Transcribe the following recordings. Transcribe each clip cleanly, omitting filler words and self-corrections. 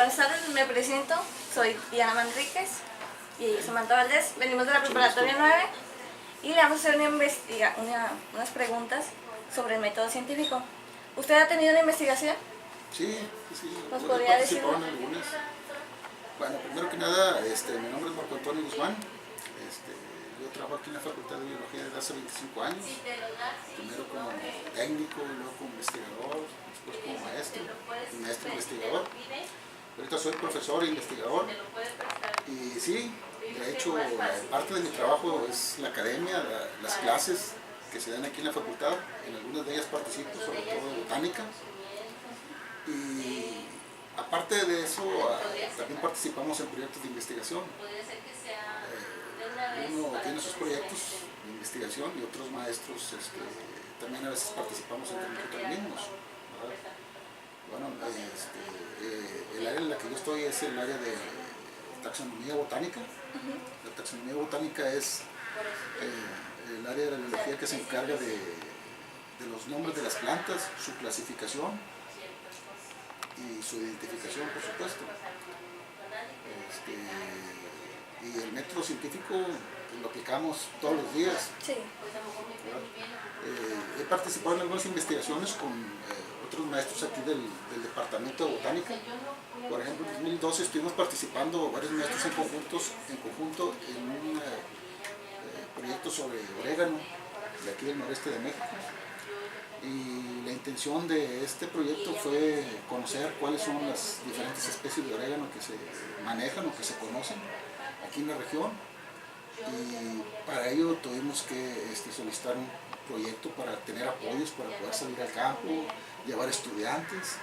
Buenas tardes, me presento, soy Diana Manríquez y Samantha Valdés, venimos de la preparatoria 9 y le vamos a hacer unas preguntas sobre el método científico. ¿Usted ha tenido una investigación? Sí. ¿Nos podría decir? En algunas. Bueno, primero que nada, mi nombre es Marco Antonio Guzmán. Yo trabajo aquí en la Facultad de Biología desde hace 25 años. Primero como técnico, luego como investigador, después como maestro investigador. Ahorita soy profesor e investigador. Y sí, de hecho, parte de mi trabajo es la academia, las clases que se dan aquí en la facultad. En algunas de ellas participo, sobre todo en botánica. Y aparte de eso, también participamos en proyectos de investigación. Uno tiene sus proyectos de investigación y otros maestros también a veces participamos entre nosotros mismos, ¿verdad? Bueno, el área en la que yo estoy es el área de taxonomía botánica. La taxonomía botánica es el área de la biología que se encarga de los nombres de las plantas, su clasificación y su identificación, por supuesto. Y el método científico lo aplicamos todos los días. Sí. He participado en algunas investigaciones con otros maestros aquí del departamento de botánica. Por ejemplo, en 2012 estuvimos participando varios maestros en conjunto en un proyecto sobre orégano de aquí del noreste de México. Y la intención de este proyecto fue conocer cuáles son las diferentes especies de orégano que se manejan o que se conocen aquí en la región. Y para ello tuvimos que solicitar un proyecto para tener apoyos, para poder salir al campo, llevar estudiantes.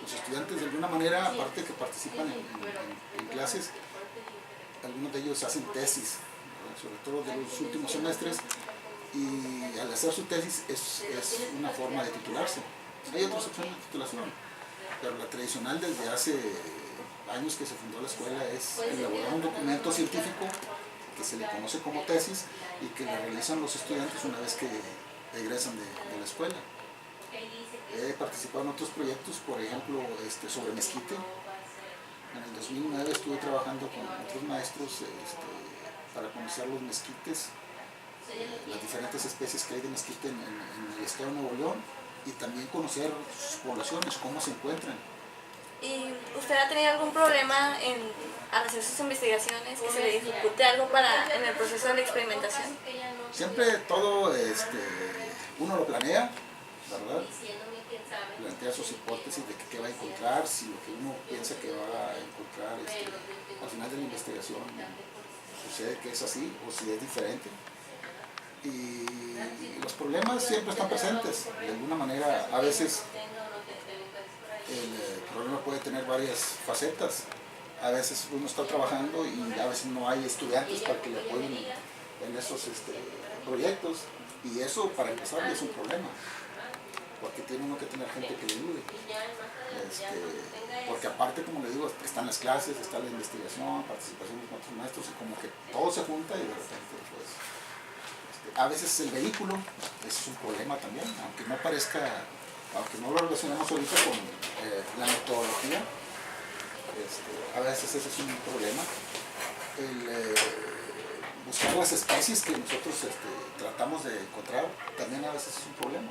Los estudiantes de alguna manera, aparte de que participan en clases, algunos de ellos hacen tesis, sobre todo de los últimos semestres, y al hacer su tesis es una forma de titularse. Hay otras opciones de titulación, pero la tradicional desde hace años que se fundó la escuela es elaborar un documento científico que se le conoce como tesis y que la realizan los estudiantes una vez que egresan de la escuela. He participado en otros proyectos, por ejemplo sobre mezquite. En el 2009 estuve trabajando con otros maestros para conocer los mezquites, las diferentes especies que hay de mezquite en el estado de Nuevo León, y también conocer sus poblaciones, cómo se encuentran. ¿Y usted ha tenido algún problema al hacer sus investigaciones, que se le dificulte algo en el proceso de la experimentación? Siempre todo uno lo planea, ¿verdad? Plantea sus hipótesis de qué va a encontrar, si lo que uno piensa que va a encontrar al final de la investigación sucede que es así o si es diferente. Y los problemas siempre están presentes. De alguna manera, a veces el problema puede tener varias facetas. A veces uno está trabajando y a veces no hay estudiantes para que le apoyen en esos proyectos. Y eso, para empezar, es un problema. Porque tiene uno que tener gente que le ayude. Porque aparte, como le digo, están las clases, está la investigación, participación con otros maestros, y como que todo se junta y de repente, pues, a veces el vehículo, ese es un problema también, aunque no parezca, aunque no lo relacionemos ahorita con la metodología, a veces ese es un problema. Buscar las especies que nosotros tratamos de encontrar también a veces es un problema.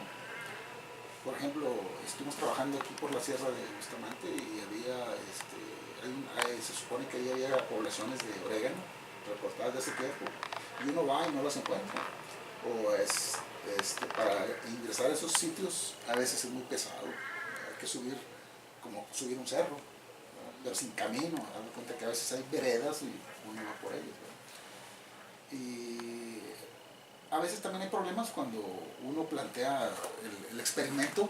Por ejemplo, estuvimos trabajando aquí por la Sierra de Bustamante y se supone que ahí había poblaciones de orégano reportadas de hace tiempo, y uno va y no las encuentra. O para ingresar a esos sitios a veces es muy pesado, hay que subir un cerro, ¿verdad? Pero sin camino, dando cuenta que a veces hay veredas y uno va por ellas, ¿verdad? Y a veces también hay problemas cuando uno plantea el experimento,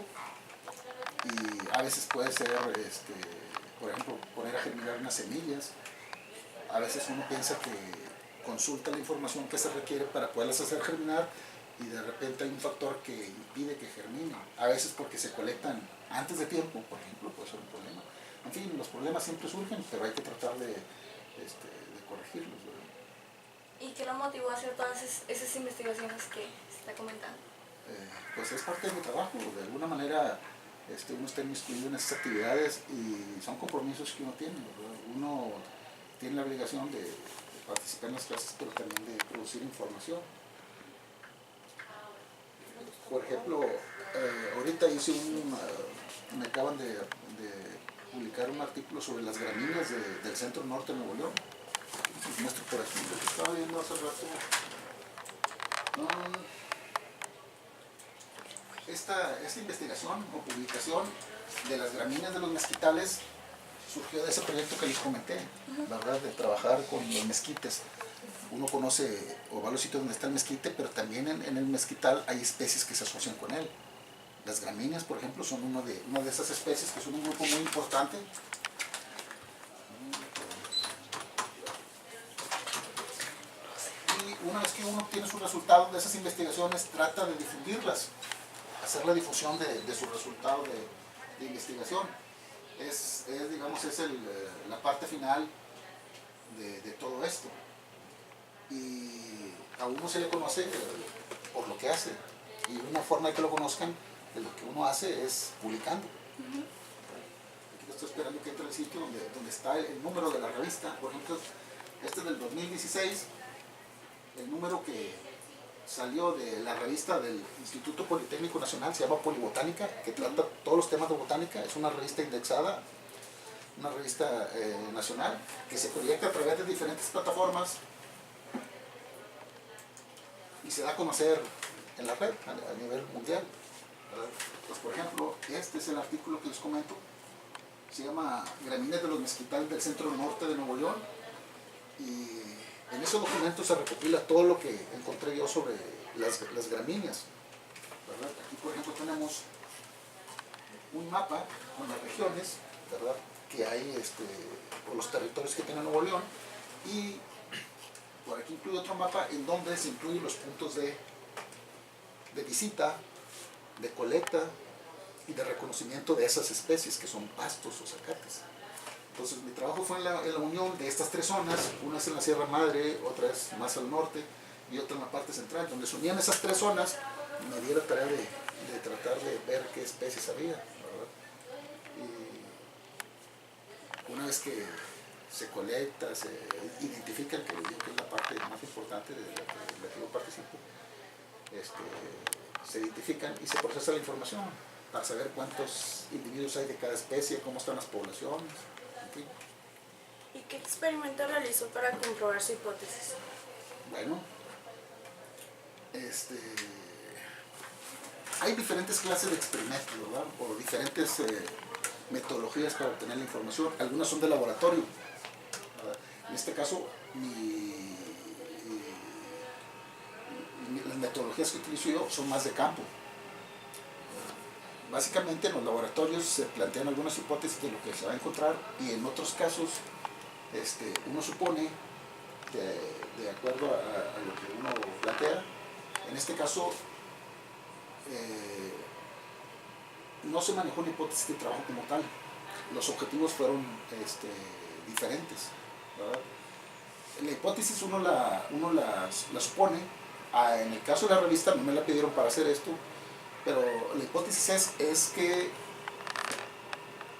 y a veces puede ser, por ejemplo, poner a germinar unas semillas. A veces uno piensa que consulta la información que se requiere para poderlas hacer germinar, y de repente hay un factor que impide que germine. A veces porque se colectan antes de tiempo, por ejemplo, puede ser un problema. En fin, los problemas siempre surgen, pero hay que tratar de corregirlos, ¿verdad? ¿Y qué lo motivó a hacer todas esas investigaciones que se está comentando? Pues es parte de mi trabajo. De alguna manera uno está inmiscuido en esas actividades y son compromisos que uno tiene, ¿verdad? Uno tiene la obligación de participar en las clases, pero también de producir información. Por ejemplo, ahorita me acaban de publicar un artículo sobre las gramíneas del centro norte de Nuevo León. Les muestro por aquí lo que estaba viendo hace rato. Esta investigación o publicación de las gramíneas de los mezquitales surgió de ese proyecto que les comenté, ¿verdad? De trabajar con los mezquites. Uno conoce o va a los sitios donde está el mezquite, pero también en el mezquital hay especies que se asocian con él. Las gramíneas, por ejemplo, son una de esas especies que son un grupo muy importante. Y una vez que uno obtiene sus resultados de esas investigaciones, trata de difundirlas, hacer la difusión de sus resultados de investigación. Digamos, la parte final de todo esto. Y a uno se le conoce por lo que hace. Y una forma de que lo conozcan de lo que uno hace es publicando. Aquí lo estoy esperando que entre al sitio donde está el número de la revista. Por ejemplo, este es del 2016, el número que salió de la revista del Instituto Politécnico Nacional, se llama Polibotánica, que trata todos los temas de botánica. Es una revista indexada, una revista nacional, que se proyecta a través de diferentes plataformas y se da a conocer en la red a nivel mundial. Pues, por ejemplo, este es el artículo que les comento, se llama Gramíneas de los mezquitales del centro norte de Nuevo León, y en ese documento se recopila todo lo que encontré yo sobre las gramíneas, ¿verdad? Aquí, por ejemplo, tenemos un mapa con las regiones, ¿verdad?, que hay, o los territorios que tiene Nuevo León, y por aquí incluye otro mapa en donde se incluyen los puntos de visita, de colecta y de reconocimiento de esas especies que son pastos o zacates. Entonces mi trabajo fue en la unión de estas tres zonas, una es en la Sierra Madre, otra es más al norte y otra en la parte central. Donde se unían esas tres zonas, me di la tarea de tratar de ver qué especies había, ¿verdad? Y una vez que se colecta, se identifican, que es la parte más importante de la que yo participo, se identifican y se procesa la información para saber cuántos individuos hay de cada especie, cómo están las poblaciones, en fin. ¿Y qué experimento realizó para comprobar su hipótesis? Bueno, hay diferentes clases de experimentos, ¿verdad? O diferentes metodologías para obtener la información. Algunas son de laboratorio, ¿verdad? En este caso, las metodologías que utilizo yo son más de campo. Básicamente en los laboratorios se plantean algunas hipótesis de lo que se va a encontrar, y en otros casos uno supone, de acuerdo a lo que uno plantea. En este caso no se manejó una hipótesis de trabajo como tal. Los objetivos fueron diferentes, ¿verdad? La hipótesis uno la supone. En el caso de la revista no me la pidieron para hacer esto, pero la hipótesis es que,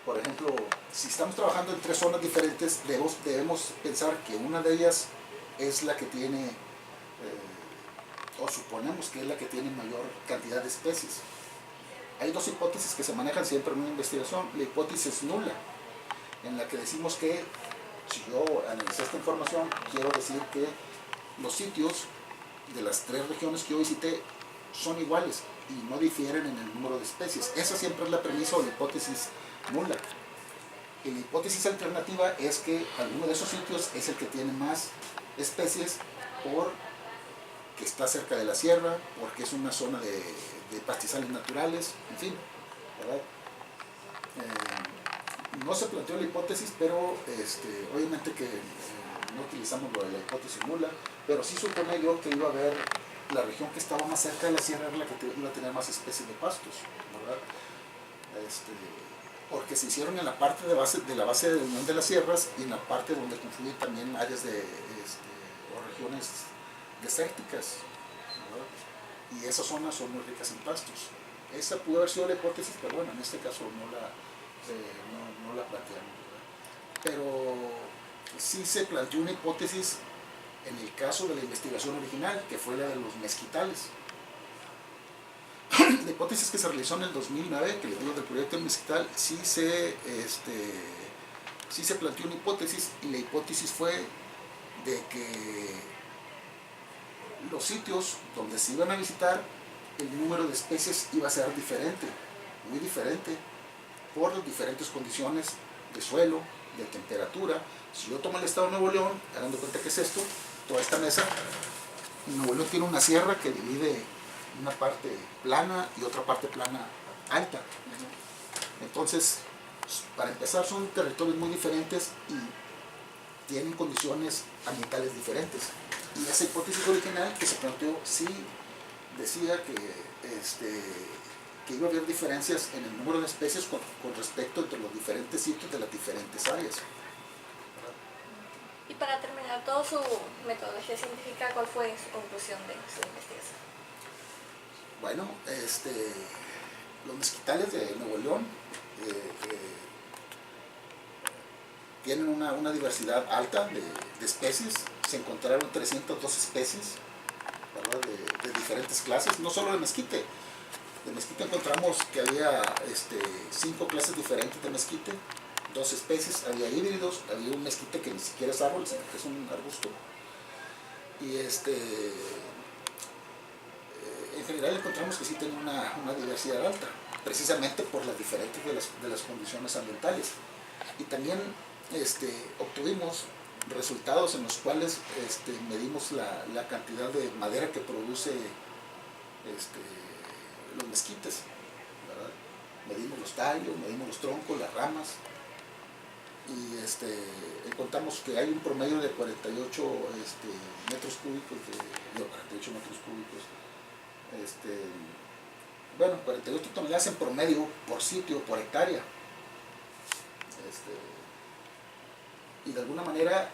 por ejemplo, si estamos trabajando en tres zonas diferentes, debemos pensar que una de ellas es la que tiene, o suponemos que es la que tiene mayor cantidad de especies. Hay dos hipótesis que se manejan siempre en una investigación. La hipótesis nula, en la que decimos que, si yo analicé esta información, quiero decir que los sitios de las tres regiones que yo visité son iguales y no difieren en el número de especies. Esa siempre es la premisa o la hipótesis nula. Y la hipótesis alternativa es que alguno de esos sitios es el que tiene más especies porque está cerca de la sierra, porque es una zona de pastizales naturales, en fin, ¿verdad? No se planteó la hipótesis, pero obviamente que no utilizamos la hipótesis nula, pero sí supone yo que iba a haber la región que estaba más cerca de la sierra era la que iba a tener más especies de pastos, ¿verdad? Porque se hicieron en la parte de la base de unión de las sierras y en la parte donde confluyen también áreas o regiones desérticas, ¿verdad? Y esas zonas son muy ricas en pastos. esa pudo haber sido la hipótesis, pero bueno, en este caso no la planteamos, ¿verdad? Pero sí se planteó una hipótesis en el caso de la investigación original, que fue la de los mezquitales. La hipótesis que se realizó en el 2009, que le digo del proyecto del mezquital, sí se planteó una hipótesis, y la hipótesis fue de que los sitios donde se iban a visitar, el número de especies iba a ser diferente, muy diferente, por las diferentes condiciones de suelo, de temperatura. Si yo tomo el estado de Nuevo León, hagan de cuenta que es esto, toda esta mesa, Nuevo León tiene una sierra que divide una parte plana y otra parte plana alta. Entonces, para empezar, son territorios muy diferentes y tienen condiciones ambientales diferentes. Y esa hipótesis original que se planteó sí decía que iba a haber diferencias en el número de especies con respecto entre los diferentes sitios de las diferentes áreas. Y para terminar toda su metodología científica, ¿cuál fue su conclusión de su investigación? Bueno, los mezquitales de Nuevo León tienen una diversidad alta de especies. Se encontraron 302 especies, ¿verdad? De diferentes clases, no solo de mezquite. De mezquite encontramos que había 5 clases diferentes de mezquite, 2 especies, había híbridos, había un mezquite que ni siquiera es árbol, sino que es un arbusto. Y en general encontramos que sí tiene una diversidad alta, precisamente por las diferentes de las condiciones ambientales. Y también obtuvimos resultados en los cuales medimos la cantidad de madera que produce los mezquites, ¿verdad? Medimos los tallos, medimos los troncos, las ramas, y encontramos que hay un promedio de 48 metros cúbicos, 48 metros cúbicos, bueno, 48 toneladas en promedio por sitio, por hectárea. Y de alguna manera,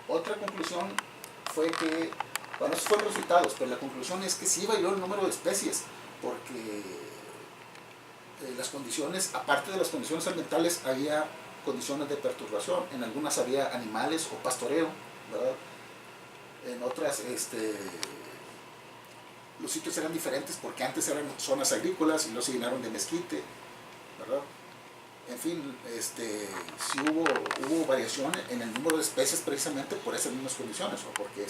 otra conclusión fue que, bueno, esos fueron resultados, pero la conclusión es que sí varió el número de especies, porque las condiciones, aparte de las condiciones ambientales, había condiciones de perturbación. En algunas había animales o pastoreo, ¿verdad? En otras, los sitios eran diferentes porque antes eran zonas agrícolas y luego se llenaron de mezquite, ¿verdad? En fin, sí hubo variación en el número de especies precisamente por esas mismas condiciones, o porque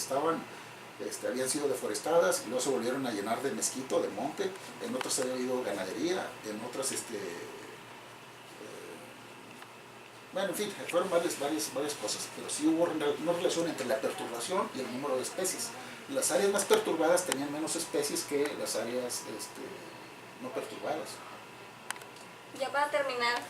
habían sido deforestadas y luego se volvieron a llenar de mezquito, de monte. En otras había habido ganadería, en otras, bueno, en fin, fueron varias cosas, pero sí hubo una relación entre la perturbación y el número de especies. Las áreas más perturbadas tenían menos especies que las áreas no perturbadas. Ya para terminar,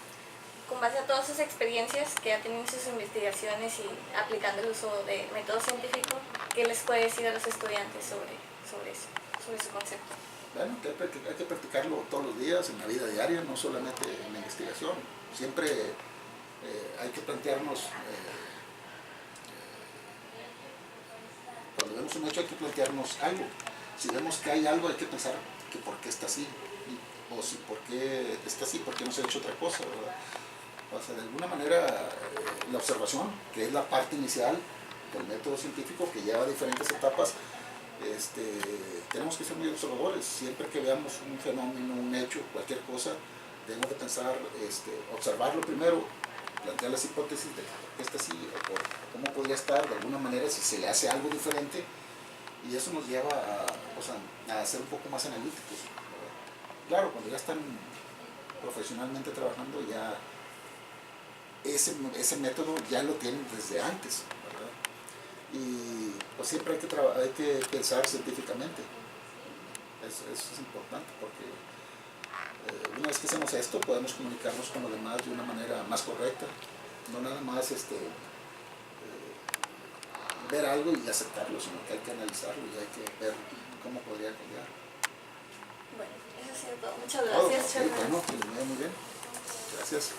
con base a todas sus experiencias que ha tenido en sus investigaciones y aplicando el uso de método científico, ¿qué les puede decir a los estudiantes sobre eso, sobre su concepto? Bueno, que hay que practicarlo todos los días, en la vida diaria, no solamente en la investigación. Siempre hay que plantearnos, cuando vemos un hecho hay que plantearnos algo. Si vemos que hay algo, hay que pensar que por qué está así, o si por qué está así, por qué no se ha hecho otra cosa, ¿verdad? O sea, de alguna manera, la observación, que es la parte inicial del método científico, que lleva diferentes etapas, tenemos que ser muy observadores. Siempre que veamos un fenómeno, un hecho, cualquier cosa, debemos de pensar, observarlo primero, plantear las hipótesis de por qué está así, o cómo podría estar, de alguna manera, si se le hace algo diferente, y eso nos lleva a ser un poco más analíticos, ¿verdad? Claro, cuando ya están profesionalmente trabajando, ya ese método ya lo tienen desde antes, ¿verdad? Y pues siempre hay que pensar científicamente. Eso es importante, porque una vez que hacemos esto, podemos comunicarnos con los demás de una manera más correcta, no nada más ver algo y aceptarlo, sino que hay que analizarlo y hay que ver cómo podría cambiar. Bueno, eso ha sido todo. Muchas gracias. Sí, bueno, muy bien. Gracias.